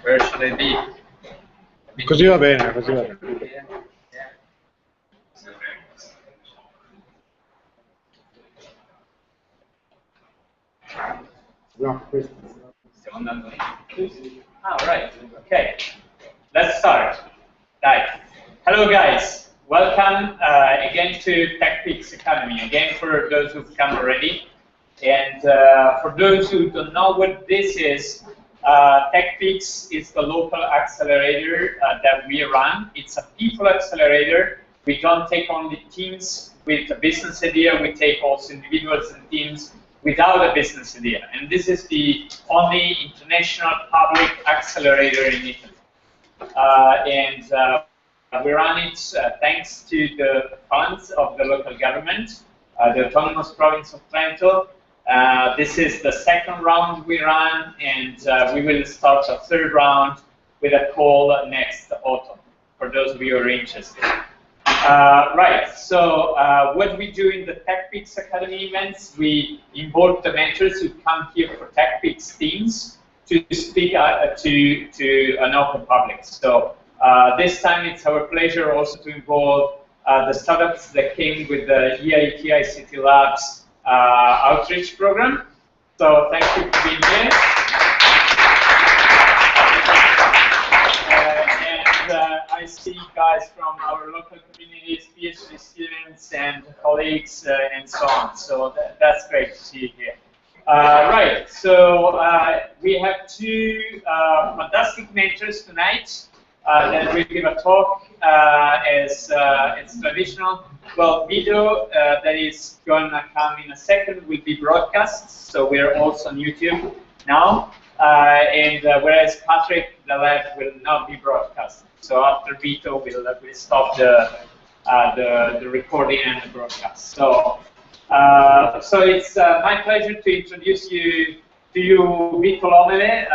Where should I be? Così va bene, così va bene. No, questo. Stiamo andando. Ah, right. Okay. Let's start. Right. Hello, guys. Welcome again to TechPeaks Academy. Again, for those who've come already, and for those who don't know what this is, TechPeaks is the local accelerator that we run. It's a people accelerator. We don't take only teams with a business idea. We take also individuals and teams without a business idea. And this is the only international public accelerator in Italy. We run it thanks to the funds of the local government, the Autonomous Province of Trento. This is the second round we run, and we will start a third round with a call next autumn, for those of you who are interested. Right, so what we do in the TechPeaks Academy events, we involve the mentors who come here for TechPeaks teams to speak to an open public. So this time it's our pleasure also to involve the startups that came with the EIT ICT Labs outreach program. So thank you for being here. I see guys from our local communities, PhD students and colleagues and so on. So that's great to see you here. Right, so we have two fantastic mentors tonight that will give a talk as it's traditional. Well, Vito, that is going to come in a second, will be broadcast. So we're also on YouTube now. Whereas Patrick, the left, will not be broadcast. So after Vito, we'll stop the recording and the broadcast. So it's my pleasure to introduce you to Vito Mele.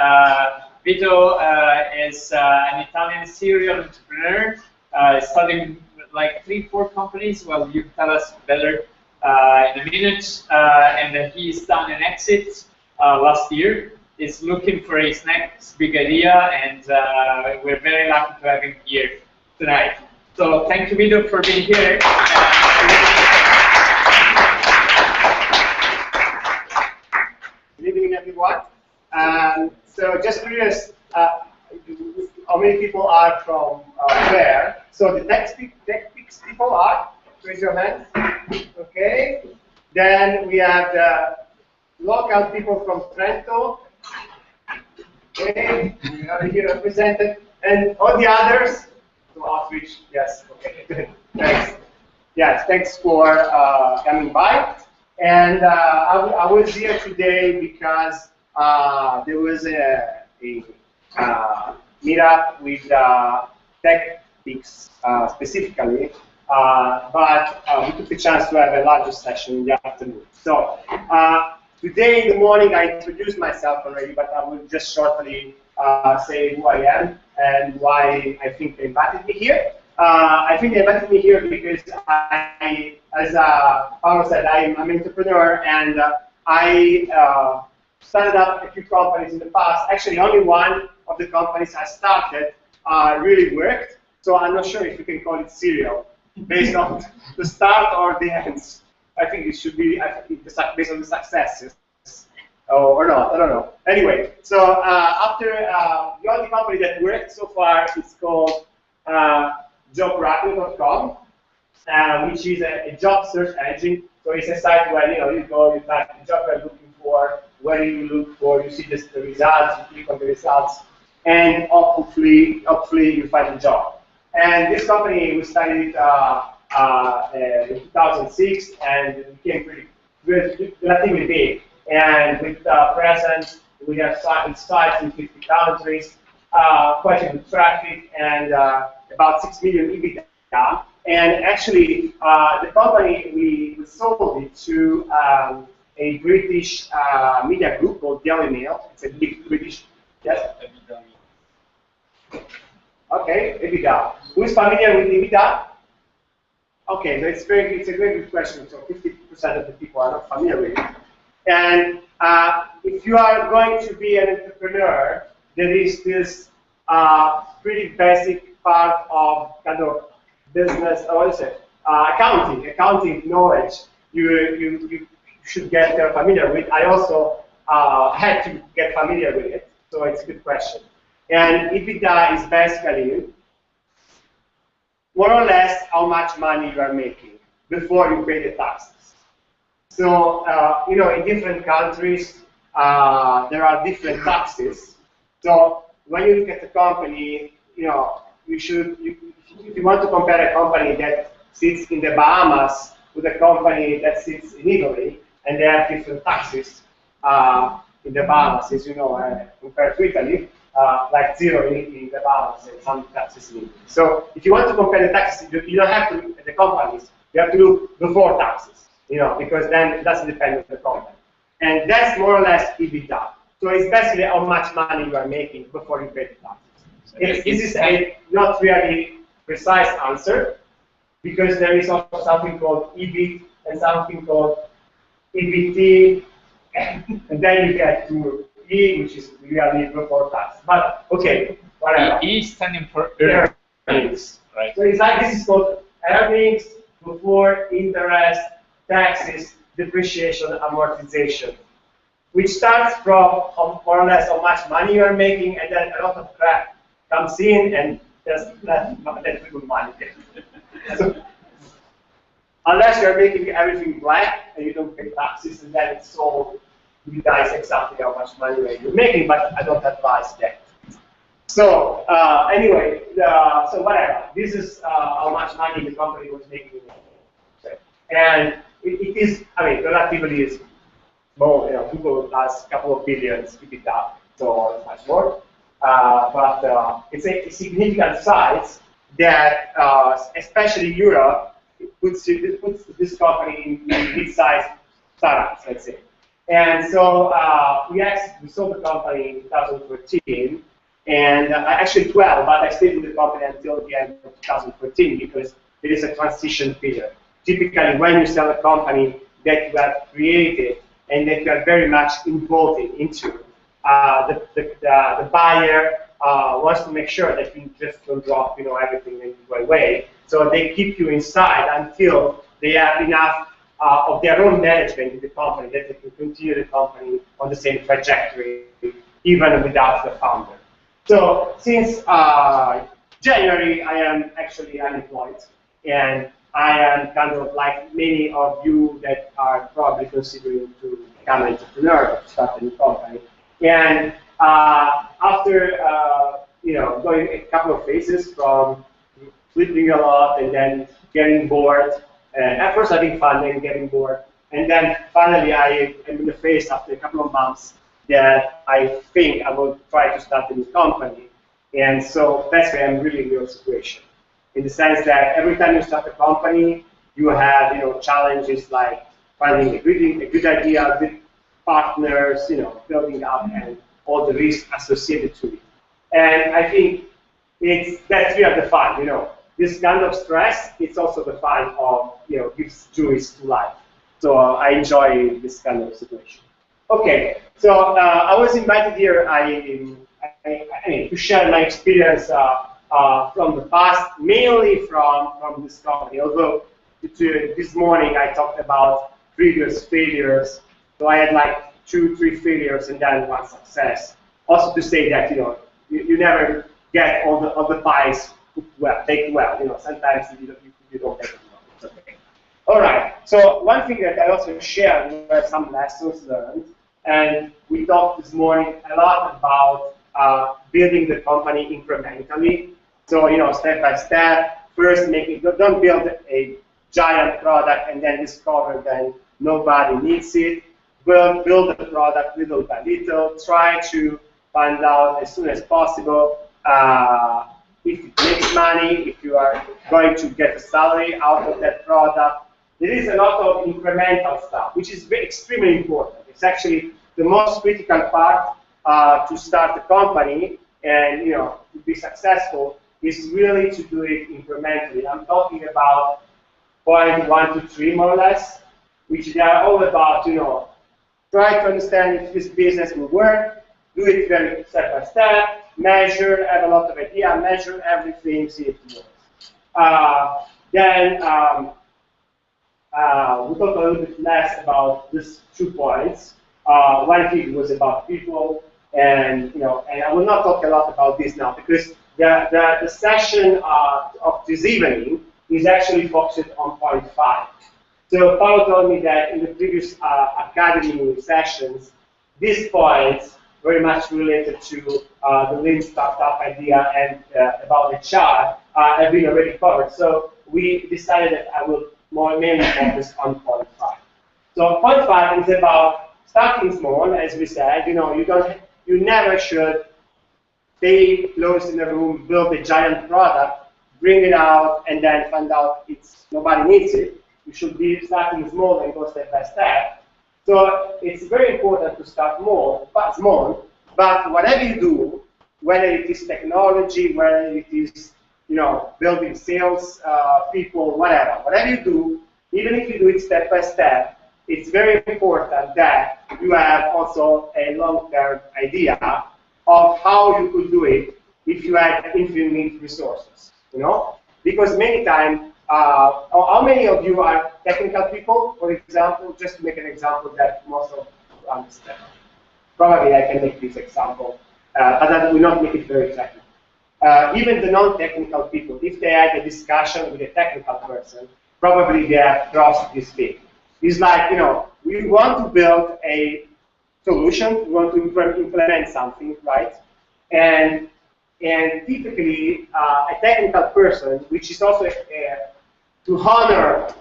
Vito is an Italian serial entrepreneur, starting like 3-4 companies. Well, you tell us better in a minute. And he's done an exit last year. Is looking for his next big idea, and we're very lucky to have him here tonight. So thank you, Vito, for being here. Good evening, everyone. So just curious, how many people are from where? So the TechPeaks people are? Raise your hand. Okay. Then we have the local people from Trento. Okay, we are here represented, and all the others to outreach. Yes, okay, good. Thanks. Yes, thanks for coming by. And I was here today because there was a meetup with TechPeaks specifically, but we took the chance to have a larger session in the afternoon. So. Today in the morning, I introduced myself already, but I will just shortly say who I am and why I think they invited me here. I think they invited me here because as Paolo said, I'm an entrepreneur, and I started up a few companies in the past. Actually, only one of the companies I started really worked, so I'm not sure if you can call it serial, based on the start or the ends. I think it should be based on the successes, or not, I don't know. Anyway, so after the only company that worked so far is called jobracket.com, which is a job search engine. So it's a site where you go, you type the job you're looking for, where you look for, you see just the results, you click on the results, and hopefully you find a job. And this company, we started in 2006, and it became relatively big. And with presence, we have sites in 50 countries, quite a good traffic, and about 6 million EBITDA. And actually, the company, we sold it to a British media group called Daily Mail. It's a big British, yes? Okay, EBITDA. Who is familiar with EBITDA? Okay, so it's a very good question. So 50% of the people are not familiar with it. And if you are going to be an entrepreneur, there is this pretty basic part of kind of business, or what is it? Accounting knowledge you should get familiar with. I also had to get familiar with it, so it's a good question. And EBITDA is basically more or less how much money you are making before you pay the taxes. So, you know, in different countries, there are different taxes. So when you look at the company, you know, if you want to compare a company that sits in the Bahamas with a company that sits in Italy, and they have different taxes in the Bahamas, as you know, compared to Italy, like zero in the Bahamas and some taxes in Italy. So if you want to compare the taxes, you don't have to look at the companies. You have to look before taxes, you know, because then it doesn't depend on the company. And that's more or less EBITDA. So it's basically how much money you are making before you pay the taxes. This is a not really precise answer, because there is also something called EBIT and something called EBT, and then you get to E, which is really before tax. But okay, whatever. E standing for earnings, right? So it's like this is called earnings before interest, taxes, depreciation, amortization, which starts from more or less how much money you are making, and then a lot of crap comes in, and there's less good money. So, unless you're making everything black and you don't pay taxes, and then it's all you guys exactly how much money you're making, but I don't advise that. So anyway, so whatever. This is how much money the company was making. And it is, I mean, relatively is more, you know, Google has a couple of billions EBITDA, so much more. But it's a significant size that, especially Europe, puts this company in mid-sized startups, let's say. And so we sold the company in 2014, and actually 12, but I stayed in the company until the end of 2014 because there is a transition period. Typically, when you sell a company that you have created and that you are very much involved into, the buyer wants to make sure that you just don't drop, you know, everything and go away. So they keep you inside until they have enough of their own management in the company that they can continue the company on the same trajectory, even without the founder. So since January, I am actually unemployed, and I am kind of like many of you that are probably considering to become an entrepreneur, to start a new company. And after you know, going a couple of phases from sleeping a lot and then getting bored, at first having fun, then getting bored, and then finally I am in the phase after a couple of months that I think I will try to start a new company. And so that's why I'm really in your situation, in the sense that every time you start a company, you have, you know, challenges like finding a good idea, good partners, you know, building up, and all the risks associated to it. And I think that's really the fun, you know. This kind of stress, it's also the fun of, you know, gives joy to life. So I enjoy this kind of situation. Okay, so I was invited here I mean, to share my experience from the past, mainly from this company. Although this morning I talked about previous failures, so I had like 2-3 failures and then one success. Also to say that, you know, you never get all the pies baked well. You know, sometimes you don't take it well. It's okay. All right. So one thing that I also shared were some lessons learned, and we talked this morning a lot about building the company incrementally. So, you know, step by step. First, don't build a giant product and then discover that nobody needs it. Build the product little by little. Try to find out as soon as possible if it makes money, if you are going to get a salary out of that product. There is a lot of incremental stuff, which is extremely important. It's actually the most critical part to start a company and, you know, to be successful is really to do it incrementally. I'm talking about point 1 to 3 more or less, which they are all about, you know, try to understand if this business will work, do it very step by step, measure, have a lot of idea, measure everything, see if it works. Then we talk a little bit less about these 2 points. One thing was about people, and and I will not talk a lot about this now because the session of this evening is actually focused on point 5. So Paolo told me that in the previous academy sessions, these points very much related to the lean startup idea and about the chart have been already covered. So we decided that I will mainly focus on point 5. So point 5 is about starting small, as we said. You never should stay closed in a room, build a giant product, bring it out, and then find out nobody needs it. You should be starting small and go step by step. So it's very important to start small, but whatever you do, whether it is technology, whether it is building sales people, whatever you do, even if you do it step by step, it's very important that you have also a long-term idea of how you could do it if you had infinite resources, Because many times, how many of you are technical people, for example, just to make an example that most of you understand? Probably I can make this example, but that will not make it very technical. Even the non-technical people, if they had a discussion with a technical person, probably they have crossed this thing. It's like, we want to build a solution, we want to implement something, right? And typically, a technical person, which is also to honor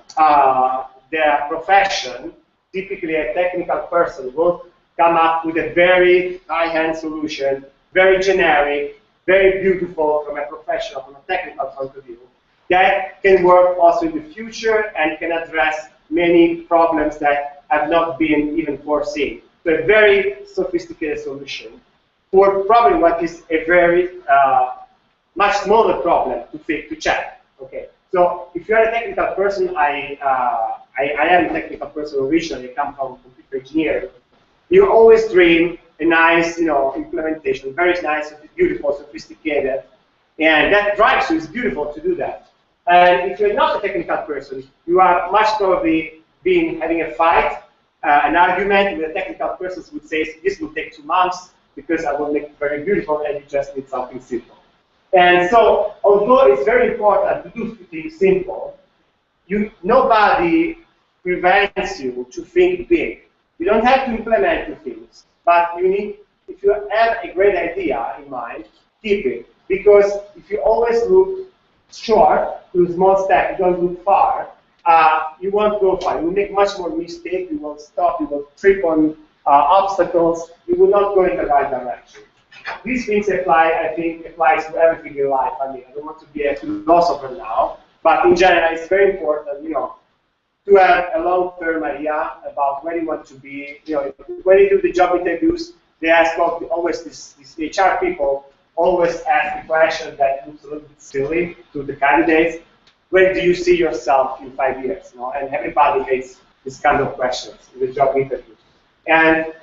their profession, typically a technical person will come up with a very high-end solution, very generic, very beautiful from a professional, from a technical point of view, that can work also in the future and can address many problems that have not been even foreseen. So a very sophisticated solution for probably what is a very much smaller problem to check. Okay. So if you're a technical person, I am a technical person originally. I come from computer engineering. You always dream a nice, implementation, very nice, beautiful, sophisticated, and that drives you. It's beautiful to do that. And if you're not a technical person, you are much probably having a fight, an argument with a technical person who would say this will take 2 months because I will make it very beautiful, and you just need something simple. And so, although it's very important to do things simple, nobody prevents you to think big. You don't have to implement the things, but if you have a great idea in mind, keep it. Because if you always look short to a small step, you don't look far, you won't go far. You will make much more mistakes, you will stop, you will trip on obstacles, you will not go in the right direction. These things I think, applies to everything in life. I don't want to be a philosopher now, but in general, it's very important, to have a long-term idea about where you want to be. When you do the job interviews, they ask always these HR people always ask the question that looks a little bit silly to the candidates. Where do you see yourself in 5 years? And everybody makes this kind of questions in the job interview. And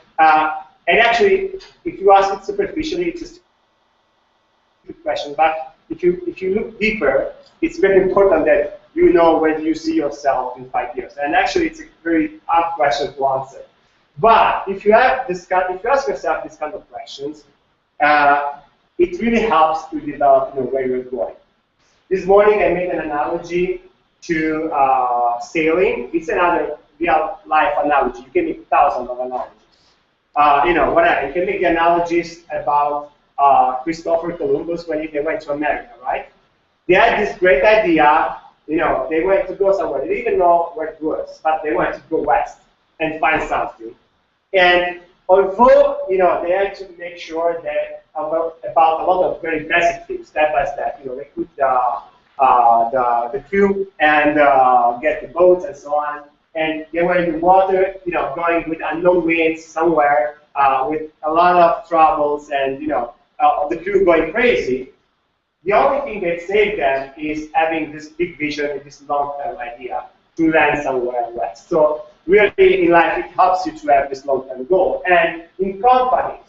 actually, if you ask it superficially, it's a stupid question. But if you look deeper, it's very important that you know where do you see yourself in 5 years. And actually, it's a very hard question to answer. But if you ask yourself these kind of questions, it really helps to develop where you're going. This morning, I made an analogy to sailing. It's another real-life analogy. You can make thousands of analogies. Whatever. You can make the analogies about Christopher Columbus when they went to America, right? They had this great idea. They went to go somewhere. They didn't even know where it was, but they wanted to go west and find something. And although they had to make sure that about a lot of very basic things, step by step. They put the crew and get the boats and so on. And they were in the water, going with unknown winds somewhere, with a lot of troubles, and the crew going crazy. The only thing that saved them is having this big vision and this long-term idea to land somewhere west. So really, in life, it helps you to have this long-term goal. And in companies,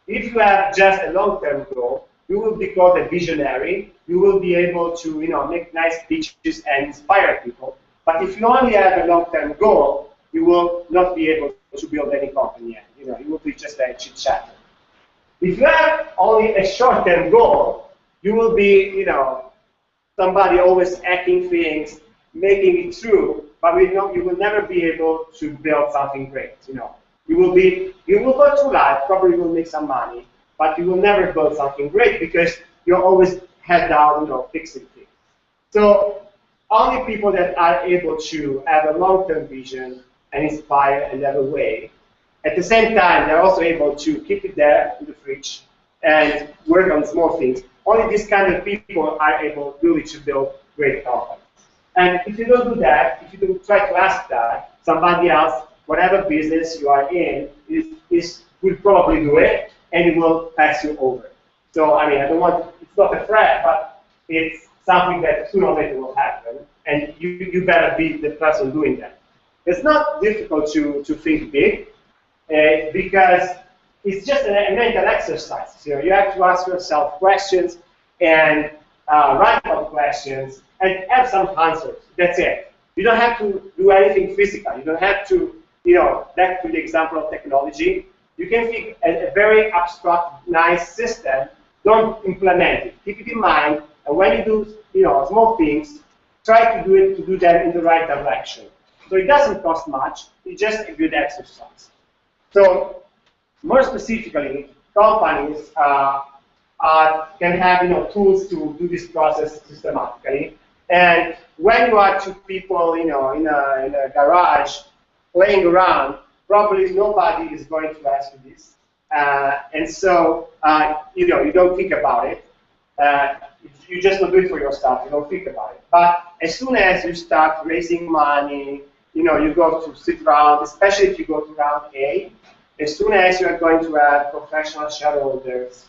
If you have just a long-term goal, you will be called a visionary. You will be able to, make nice pitches and inspire people. But if you only have a long-term goal, you will not be able to build any company yet. You will be just a chit-chatter. If you have only a short-term goal, you will be, somebody always hacking things, making it true, but you will never be able to build something great. You will go through life, probably will make some money, but you will never build something great because you're always head down, fixing things. So only people that are able to have a long-term vision and inspire and have a way, at the same time, they're also able to keep it there in the fridge and work on small things. Only these kind of people are able really to build great companies. And if you don't do that, if you don't try to ask that, somebody else, whatever business you are in, will probably do it, and it will pass you over. So, I mean, it's not a threat, but it's something that sooner or later will happen, and you better be the person doing that. It's not difficult to think big, because it's just a mental exercise. You have to ask yourself questions and write down questions and have some answers. That's it. You don't have to do anything physical. You don't have to, back to the example of technology. You can think a very abstract, nice system. Don't implement it. Keep it in mind, and when you do, small things, try to do them in the right direction. So it doesn't cost much. It's just a good exercise. So more specifically, companies can have tools to do this process systematically. And when you are two people in a garage playing around, probably nobody is going to ask you this. And so you don't think about it. You just don't do it for yourself. You don't think about it. But as soon as you start raising money, you go to sit around, especially if you go to round A. As soon as you are going to have professional shareholders,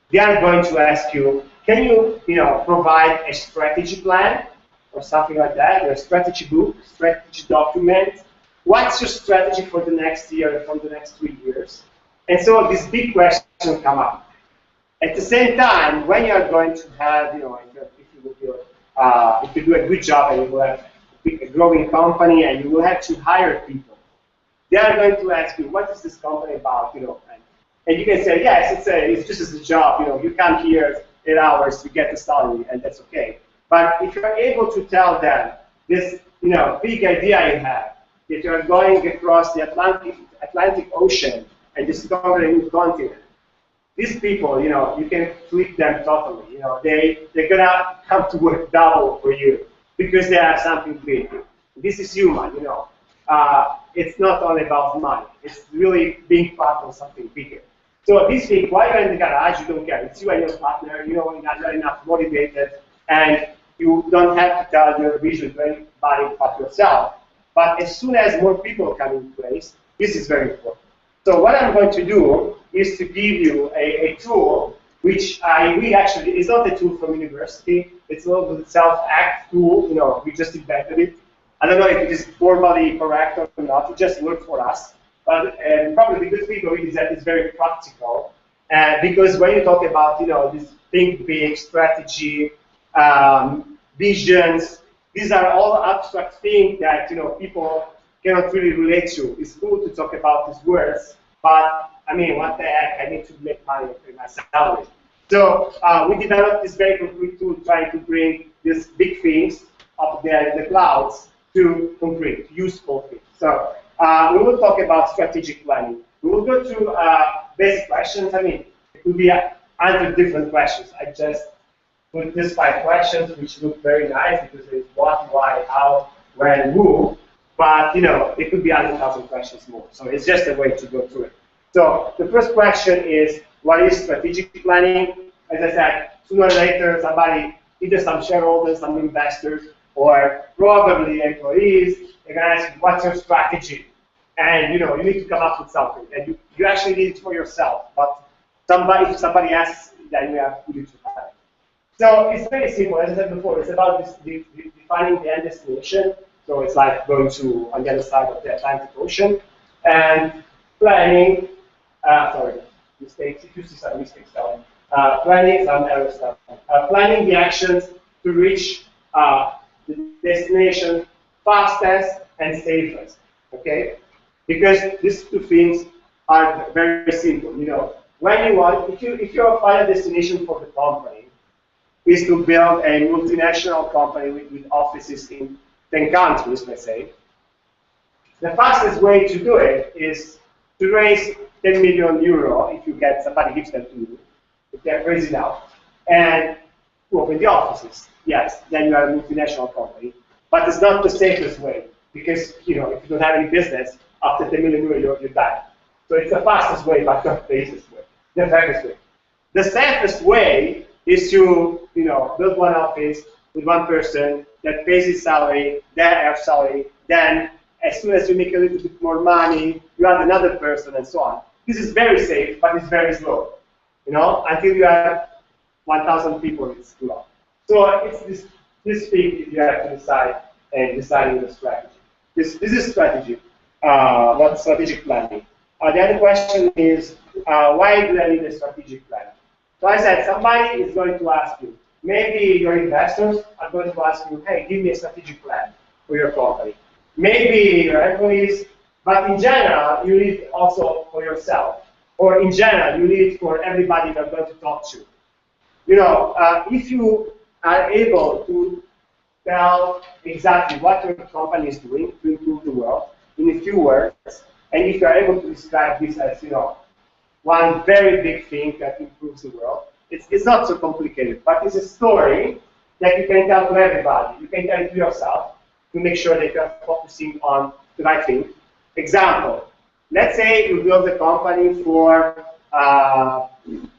they are going to ask you, can you, provide a strategy plan or something like that, or a strategy book, strategy document? What's your strategy for the next year, for the next 3 years? And so this big question come up. At the same time, when you are going to have, if you do a good job and you will have a growing company and you will have to hire people, they are going to ask you, what is this company about, and you can say, yes, it's just a job, you come here 8 hours, you get the salary, and that's okay. But if you're able to tell them this, big idea you have, that you're going across the Atlantic Ocean and discovering a new continent, these people, you can flip them totally. They're gonna come to work double for you because they have something big. This is human, It's not only about money. It's really being part of something bigger. So this week, while you're in the garage, you don't care. It's you and your partner. You're enough motivated, and you don't have to tell your vision to anybody but yourself. But as soon as more people come in place, this is very important. So what I'm going to do is to give you a tool, which we actually, it's not a tool from university. It's a little self-act tool. We just invented it. I don't know if it is formally correct or not. It just worked for us. But probably the good thing of it is that it's very practical. Because when you talk about, this think big strategy, visions, these are all abstract things that, people cannot really relate to. It's cool to talk about these words, but I mean, what the heck? I need to make money for my salary. So we developed this very concrete tool trying to bring these big things up there in the clouds to concrete, useful things. So we will talk about strategic planning. We will go through basic questions. I mean, it could be 100 different questions. I just put these 5 questions, which look very nice because there's what, why, how, when, who. But it could be 100,000 questions more. So it's just a way to go through it. So the first question is, what is strategic planning? As I said, sooner or later, somebody, either some shareholders, some investors, or probably employees, they're going to ask you, what's your strategy? And you need to come up with something. And you actually need it for yourself. But if somebody asks, then you have to do it. So it's very simple. As I said before, it's about defining the end destination. So it's like going to on the other side of the Atlantic Ocean and planning. mistakes, if you see some mistakes, planning some errors, planning the actions to reach the destination fastest and safest, okay? Because these two things are very simple, you know. When you want, if your final destination for the company is to build a multinational company with offices in 10 countries, let's say, the fastest way to do it is to raise 10 million euro if you get somebody gives them to you, if they're crazy enough, and to open the offices. Yes, then you are a multinational company, but it's not the safest way because you know if you don't have any business after 10 million euro, you're done. So it's the fastest way, but not the easiest way, the fastest way. The safest way is to build one office with one person that pays his salary, their salary, then as soon as you make a little bit more money, you add another person and so on. This is very safe, but it's very slow. Until you have 1,000 people, it's too long. So it's this thing you have to decide and deciding the strategy. This is strategy, not strategic planning. The other question is, why do I need a strategic plan? So I said, somebody is going to ask you, maybe your investors are going to ask you, hey, give me a strategic plan for your company. Maybe your employees, but in general, you need also for yourself. Or in general, you need for everybody you're going to talk to. If you are able to tell exactly what your company is doing to improve the world in a few words, and if you are able to describe this as, one very big thing that improves the world, it's not so complicated, but it's a story that you can tell to everybody. You can tell it to yourself to make sure that you're focusing on the right thing. Example, let's say you build a company for, I don't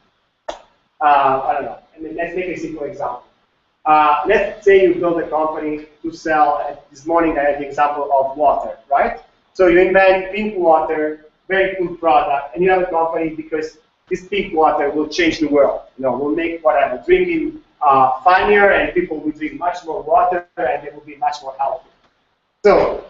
know, let's make a simple example. Let's say you build a company to sell, this morning I had the example of water, right? So you invent pink water, very cool product, and you have a company because this pink water will change the world. Will make whatever, drinking funnier, and people will drink much more water, and they will be much more healthy. So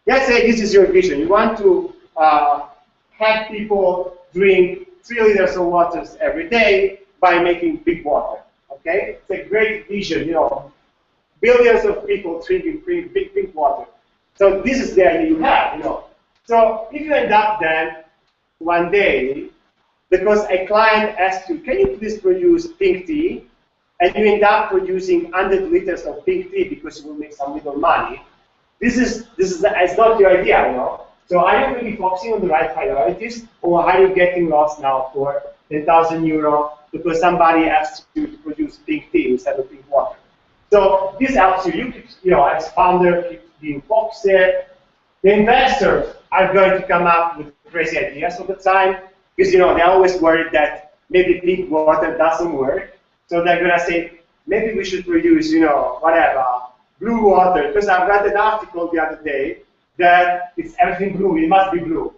let's say this is your vision. You want to have people drink 3 liters of water every day by making pink water. Okay, it's a great vision. Billions of people drinking pink water. So this is the idea you have. So if you end up then one day, because a client asks you, can you please produce pink tea? And you end up producing 100 liters of pink tea because you will make some little money. It's not your idea, So are you really focusing on the right priorities, or are you getting lost now for 10,000 euro because somebody asked you to produce pink tea instead of pink water? So this helps you. As founder, keep being focused there. The investors are going to come up with crazy ideas all the time because they're always worried that maybe pink water doesn't work. So they're gonna say maybe we should produce whatever blue water, because I read an article the other day that it's everything blue. It must be blue.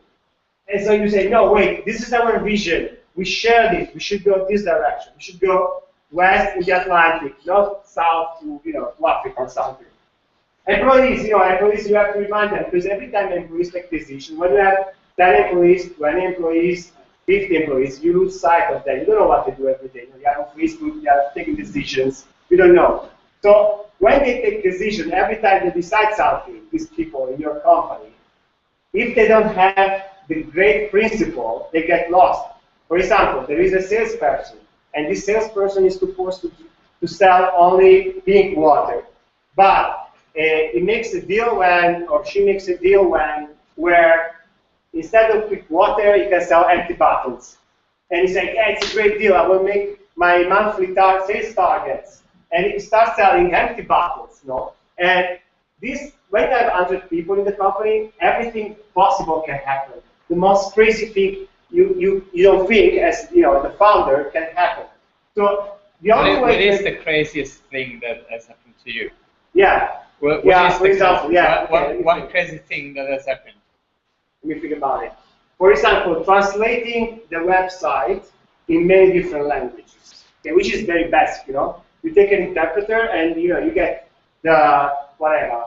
And so you say no, wait, this is our vision. We share this. We should go this direction. We should go west in the Atlantic, not south to to Africa or something. Employees, you have to remind them, because every time employees take decisions, when you have 10 employees, 20 employees, 50 employees, you lose sight of them. You don't know what they do every day. You are on Facebook, you are taking decisions, you don't know. So when they take decisions, every time they decide something, these people in your company, if they don't have the great principle, they get lost. For example, there is a salesperson, and this salesperson is supposed to sell only pink water, but he makes a deal or she makes a deal where instead of pink water, he can sell empty bottles. And he's like, yeah, it's a great deal. I will make my monthly sales targets. And he starts selling empty bottles, And when you have 100 people in the company, everything possible can happen. The most crazy thing you don't think as the founder can happen. So the only way. What is the craziest thing that has happened to you? Yeah. For example, one crazy thing that has happened. Let me think about it. For example, translating the website in many different languages, which is very basic. You take an interpreter and you get the whatever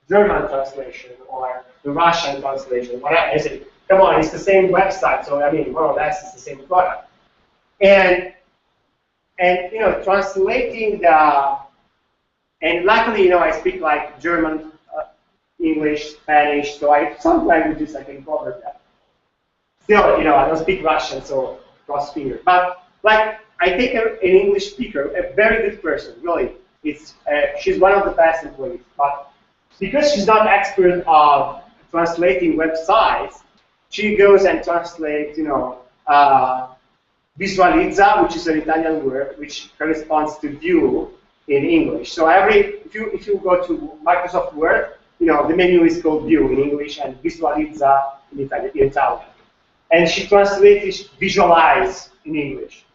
German translation or the Russian translation, whatever. come on, it's the same website, so I mean, more or less, it's the same product. And you know, translating the, and luckily, you know, I speak like German, English, Spanish, so some languages I can cover that. Still, you know, I don't speak Russian, so cross finger. But like, I take an English speaker, a very good person, really. She's one of the best employees, but because she's not expert of translating websites, she goes and translates, you know, visualizza, which is an Italian word, which corresponds to view in English. So if you go to Microsoft Word, you know, the menu is called view in English and visualizza in Italian. And she translates visualize in English.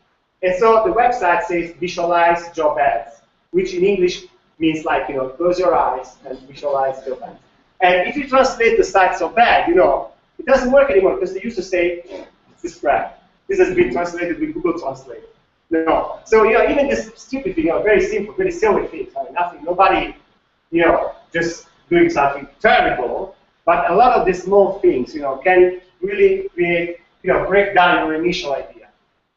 And so the website says visualize job ads, which in English means like, you know, close your eyes and visualize job ads. And if you translate the site so bad, you know, it doesn't work anymore because they used to say, it's this crap. This has been translated with Google Translate. No. So, you know, even this stupid thing, you know, very simple, very silly things, I mean, nothing, nobody, you know, just doing something terrible, but a lot of these small things, you know, can really create, you know, break down your initial idea.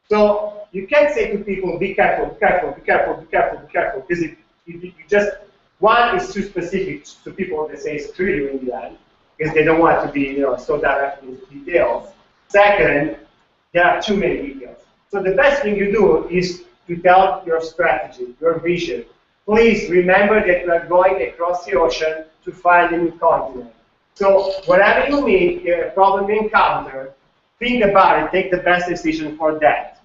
So you can't say to people, be careful, be careful, be careful, be careful, be careful, because you just, one is too specific to people that say screw you in the end, because they don't want to be, you know, so direct in details. Second, there are too many details. So the best thing you do is to tell your strategy, your vision. Please remember that you are going across the ocean to find a new continent. So whatever you meet, a problem you encounter, think about it, take the best decision for that.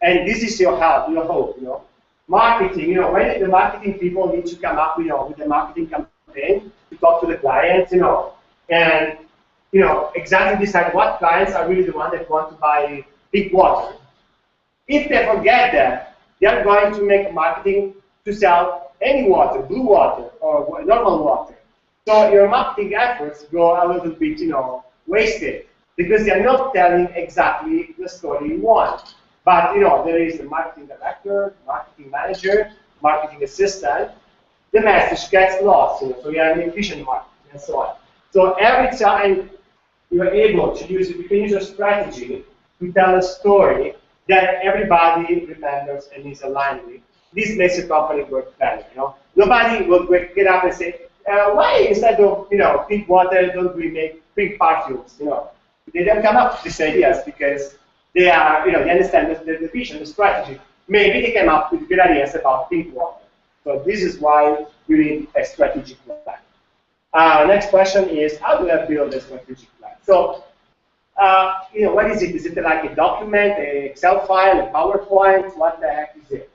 And this is your help, your hope, you know. Marketing, you know, when the marketing people need to come up, you know, with a marketing campaign to talk to the clients, you know, and, you know, exactly decide what clients are really the ones that want to buy big water. If they forget that, they are going to make marketing to sell any water, blue water or normal water. So your marketing efforts go a little bit, you know, wasted because they are not telling exactly the story you want. But, you know, there is a marketing director, marketing manager, marketing assistant. The message gets lost, you know, so you have an efficient marketing and so on. So every time you're able to use it, you can use a strategy to tell a story that everybody remembers and is aligned with. This makes a company work better, you know. Nobody will get up and say, why instead of, you know, pink water, don't we make pink perfumes, you know. They don't come up with these ideas because they are, you know, they understand the vision, the strategy. Maybe they came up with good ideas about pink water. So this is why you need a strategic plan. Next question is, how do I build a strategic plan? So, you know, what is it? Is it like a document, an Excel file, a PowerPoint? What the heck is it?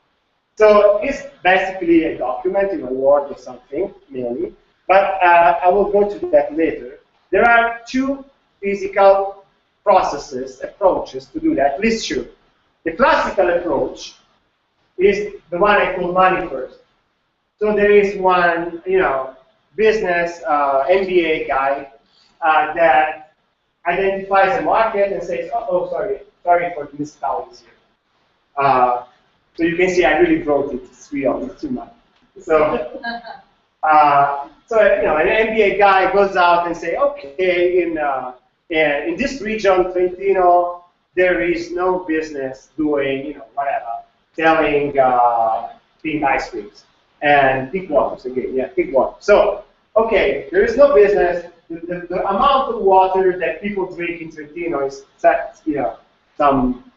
So it's basically a document in a Word or something, mainly. But I will go to that later. There are two physical processes, approaches to do that, at least two. The classical approach is the one I call money first. So there is one, you know, business MBA guy that identifies a market and says, oh, sorry for the misspellings here. So you can see I really wrote it. It's real. It's too much. So, so you know, an MBA guy goes out and say, okay, in this region, Trentino, there is no business doing, you know, whatever, selling pink ice creams and pink waters again. Yeah, pink water. So, okay, there is no business. The amount of water that people drink in Trentino is, you know, some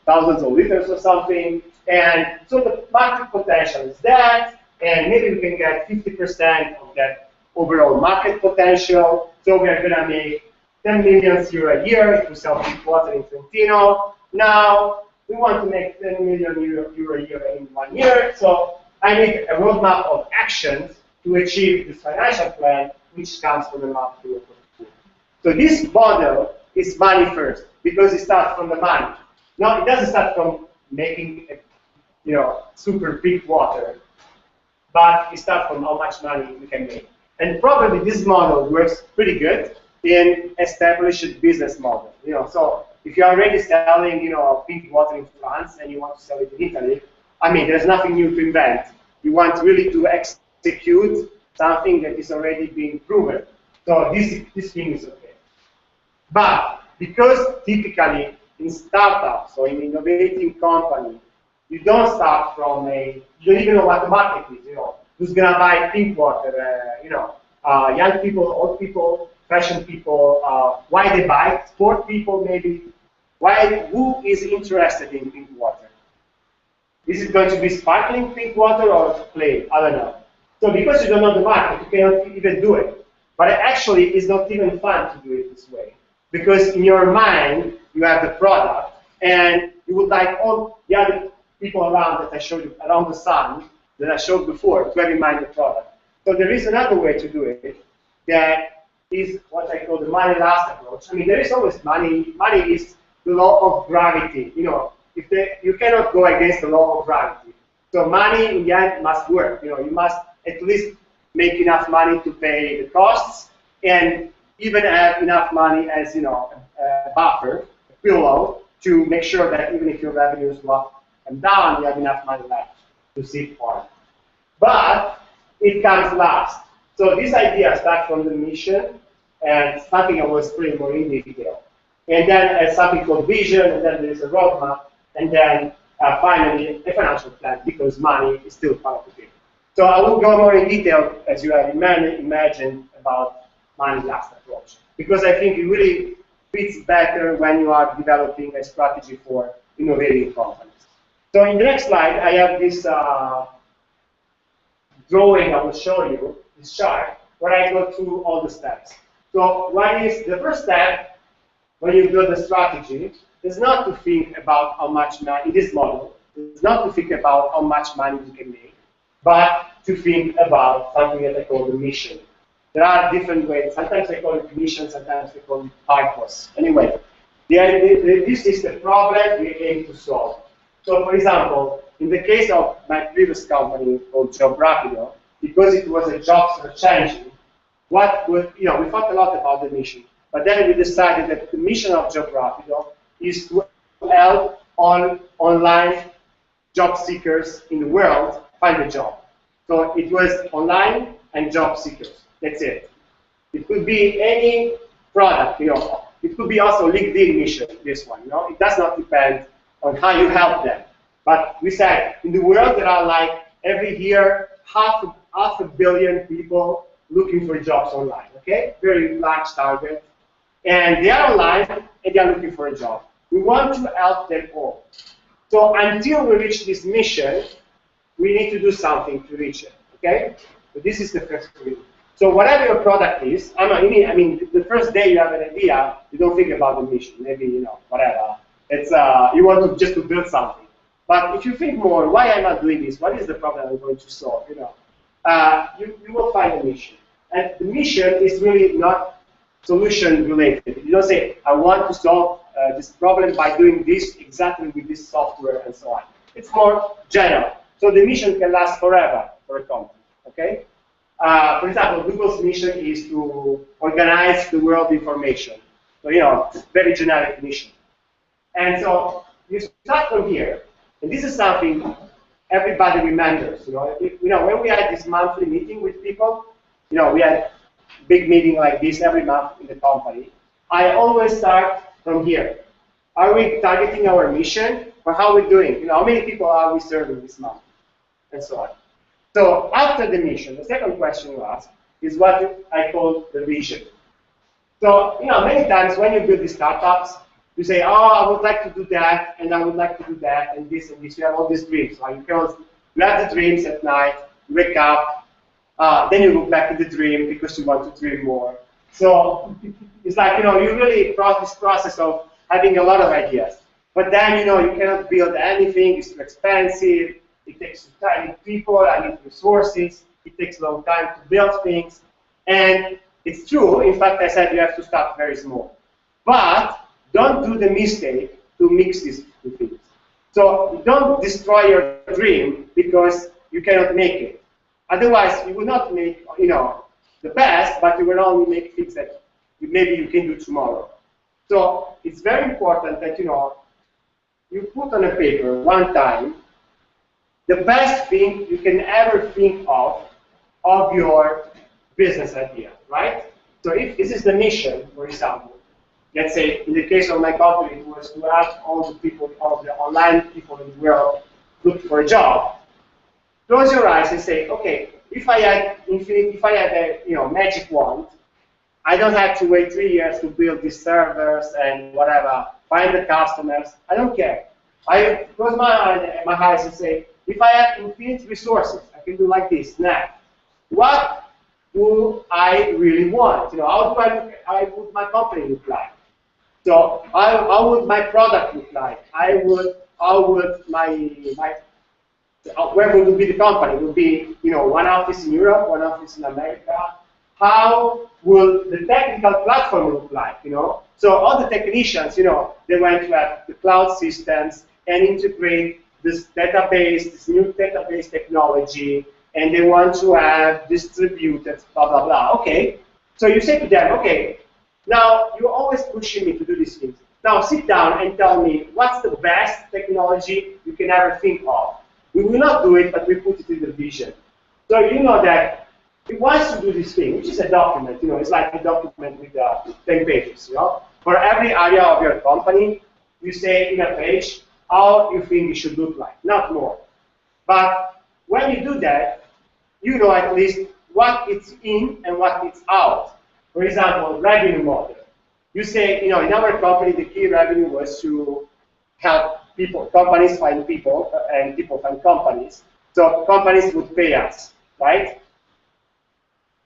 thousands of liters or something, and so the market potential is that, and maybe we can get 50% of that overall market potential. So we are going to make 10 million euro a year if we sell pink water in Trentino. Now we want to make 10 million euro a year in 1 year. So I need a roadmap of actions to achieve this financial plan, which comes from the marketing opportunity. So this model is money first because it starts from the money. No, it doesn't start from making, you know, super big water, but it starts from how much money we can make. And probably this model works pretty good in established business model. You know, so if you're already selling, you know, pink water in France and you want to sell it in Italy, I mean, there's nothing new to invent. You want really to execute something that is already being proven. So this thing is okay. But because typically in startups or in innovating company, you don't start from you don't even know what the market is, who's gonna buy pink water, young people, old people, fashion people, why they buy it, sport people maybe, who is interested in pink water? Is it going to be sparkling pink water or plain? I don't know. So because you don't know the market, you cannot even do it. But actually, it's not even fun to do it this way. Because in your mind, you have the product, and you would like all the other people around that I showed you, around the sun, that I showed before, to have in mind the product. So there is another way to do it that is what I call the money last approach. I mean, there is always money. Money is the law of gravity. You cannot go against the law of gravity. So money in the end must work. You must at least make enough money to pay the costs, and even have enough money as a buffer, a pillow, to make sure that even if your revenues go up and down, you have enough money left to sit on. But it comes last. So this idea starts from the mission, and something I will explain more in detail. And then something called vision, and then there is a roadmap, and then finally a financial plan, because money is still part of it. So I will go more in detail, as you have imagined, about money last approach, because I think it really fits better when you are developing a strategy for innovating companies. So in the next slide, I have this drawing I will show you, this chart, where I go through all the steps. So what is the first step when you build a strategy is not to think about how much money, in this model, is not to think about how much money you can make, but to think about something that I call the mission. There are different ways. Sometimes I call it mission, sometimes I call it purpose. Anyway, this is the problem we aim to solve. So, for example, in the case of my previous company called Job Rapido, because it was a job search engine, we thought a lot about the mission. But then we decided that the mission of Job Rapido is to help all online job seekers in the world find a job. So it was online and job seekers. That's it. It could be any product, It could be also LinkedIn mission, this one, It does not depend on how you help them. But we said, in the world, there are like, every year, half a billion people looking for jobs online, okay? Very large target. And they are online, and they are looking for a job. We want to help them all. So until we reach this mission, we need to do something to reach it, okay? So this is the first thing. So whatever your product is, I mean, the first day you have an idea, you don't think about the mission. Maybe, whatever. It's you want to just to build something. But if you think more, why am I doing this? What is the problem I'm going to solve? You will find a mission. And the mission is really not solution related. You don't say, I want to solve this problem by doing this exactly with this software and so on. It's more general. So the mission can last forever for a company, okay? For example, Google's mission is to organize the world information. So, very generic mission. And so you start from here. And this is something everybody remembers. When we had this monthly meeting with people, we had big meeting like this every month in the company. I always start from here. Are we targeting our mission, or how are we doing? How many people are we serving this month, and so on. So after the mission, the second question you ask is what I call the vision. So many times when you build these startups, you say, oh, I would like to do that, and I would like to do that, and this and this. You have all these dreams. Right? You have the dreams at night, you wake up, then you look back at the dream because you want to dream more. So it's like, you really this process of having a lot of ideas. But then, you cannot build anything. It's too expensive. It takes time. I need people. I need resources. It takes a long time to build things. And it's true. In fact, I said you have to start very small. But don't do the mistake to mix these two things. So don't destroy your dream because you cannot make it. Otherwise, you will not make, the best, but you will only make things that maybe you can do tomorrow. So it's very important that, you put on a paper one time the best thing you can ever think of your business idea, right? So if this is the mission, for example, let's say, in the case of my company, it was to ask all the people, all the online people in the world looking for a job. Close your eyes and say, okay, if I had a magic wand, I don't have to wait 3 years to build these servers and whatever, find the customers. I don't care. I close my eyes and say, if I have infinite resources, I can do like this. Now, what do I really want? How would my company look like? So how would my product look like? How would where would be the company? It would be, one office in Europe, one office in America. How will the technical platform look like? So all the technicians, they want to have the cloud systems and integrate this database, this new database technology, and they want to have distributed, blah, blah, blah. Okay, so you say to them, okay, now you're always pushing me to do these things. Now sit down and tell me what's the best technology you can ever think of. We will not do it, but we put it in the vision. So you know that he wants to do this thing, which is a document. It's like a document with 10 pages. For every area of your company, you say in a page how you think it should look like, not more. But when you do that, you know at least what it's in and what it's out. For example, revenue model. You say, in our company, the key revenue was to help companies find people, and people find companies. So companies would pay us, right?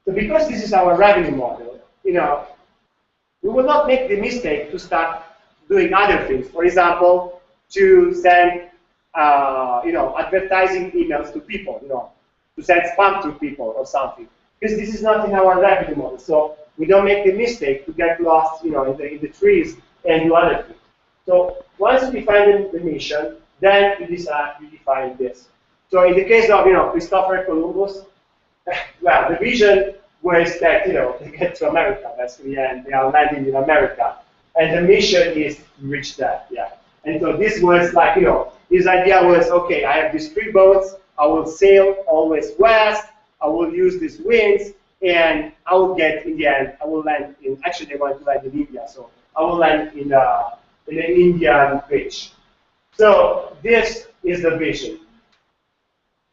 So because this is our revenue model, we will not make the mistake to start doing other things. For example, to send, advertising emails to people, to send spam to people or something. Because this is not in our revenue model. So we don't make the mistake to get lost, in the trees and do other things. So once you define the mission, then you define this. So in the case of, Christopher Columbus, well, the vision was that, they get to America, basically, and they are landing in America. And the mission is to reach that, yeah. And so this was like, his idea was, okay, I have these 3 boats, I will sail always west, I will use these winds, and I will get, in the end, I will land in, actually they want to land in India, so I will land in an Indian beach. So this is the vision.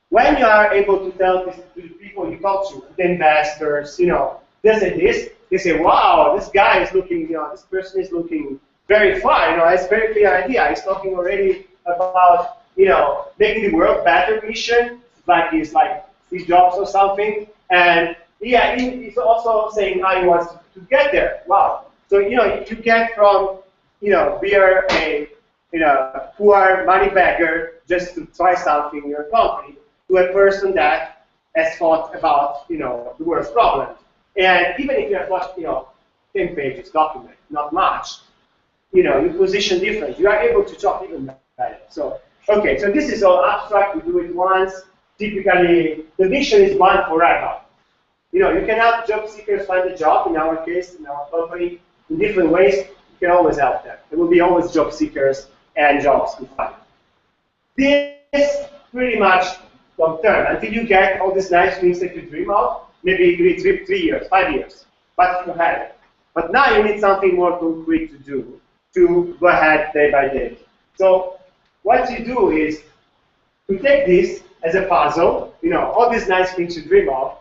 When you are able to tell this to the people you talk to, the investors, they say this, they say, wow, this guy is looking, this person is looking very far, it's a very clear idea. He's talking already about, making the world better mission, like he's like Steve Jobs or something. And yeah, he's also saying how he wants to get there. Wow. So, you get from, being a, poor money beggar just to try something in your company to a person that has thought about, the world's problems. And even if you have got, 10 pages document, not much, you position different. You are able to talk even better. So, okay, so this is all abstract. We do it once. Typically, the mission is one forever. You can help job seekers find a job. In our case, in our company, in different ways. You can always help them. There will be always job seekers and jobs to find. This pretty much long term until you get all these nice things that you dream of. Maybe you need 3 years, 5 years, but you have it. But now you need something more concrete to do to go ahead day by day. So what you do is to take this as a puzzle, all these nice things you dream of.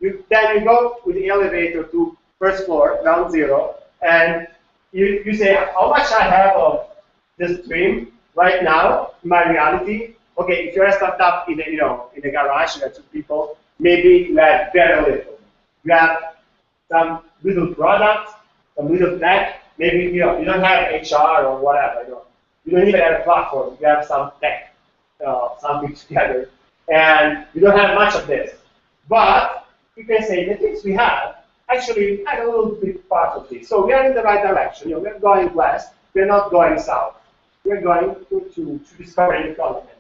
Then you go with the elevator to first floor, ground 0, and you say how much I have of this dream right now in my reality. Okay, if you're a startup in a garage, you have 2 people. Maybe you have very little. You have some little product, some little tech. Maybe you don't have HR or whatever. You don't even have a platform. You have some tech, something together, and you don't have much of this. But you can say the things we have actually had a little bit part of this. So we are in the right direction. We're going west. We're not going south. We're going to discover the continent.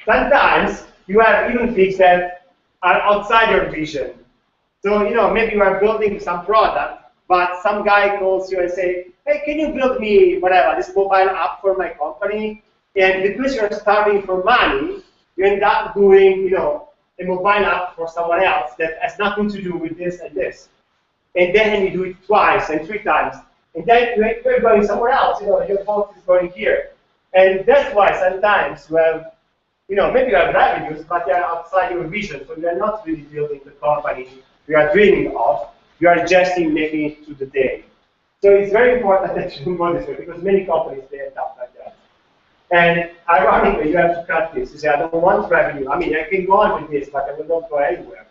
Sometimes you have even things that are outside your vision. So, maybe you are building some product, but some guy calls you and say, hey, can you build me, whatever, this mobile app for my company? And because you're starving for money, you end up doing, a mobile app for someone else that has nothing to do with this and this. And then you do it twice and 3 times. and then you're going somewhere else. Your focus is going here, and that's why sometimes maybe you have revenues, but they are outside your vision, so you are not really building the company you are dreaming of. You are just making it to the day. So it's very important that you go this way, because many companies, they end up like that. And ironically, you have to cut this. You say, I don't want revenue. I mean, I can go on with this, but I will not go anywhere.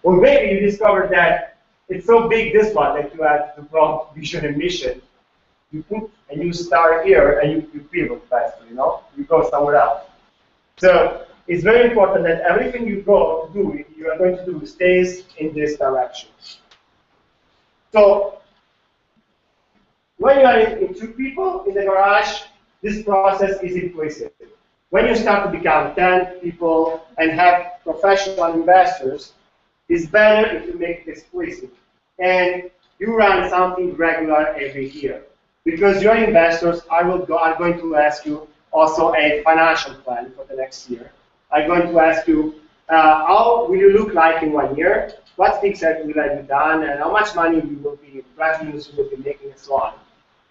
Or maybe you discover that it's so big, this one, that you have the wrong vision and mission. You put and you start here, and you pivot faster, You go somewhere else. So it's very important that everything you are going to do stays in this direction. So when you are in two people in the garage, this process is implicit. When you start to become 10 people and have professional investors, it's better if you make it explicit. And you run something regular every year. Because your investors are going to ask you also a financial plan for the next year. I'm going to ask you, how will you look like in 1 year? What things will have you done? And how much money you will be, revenues you will be making, and so on.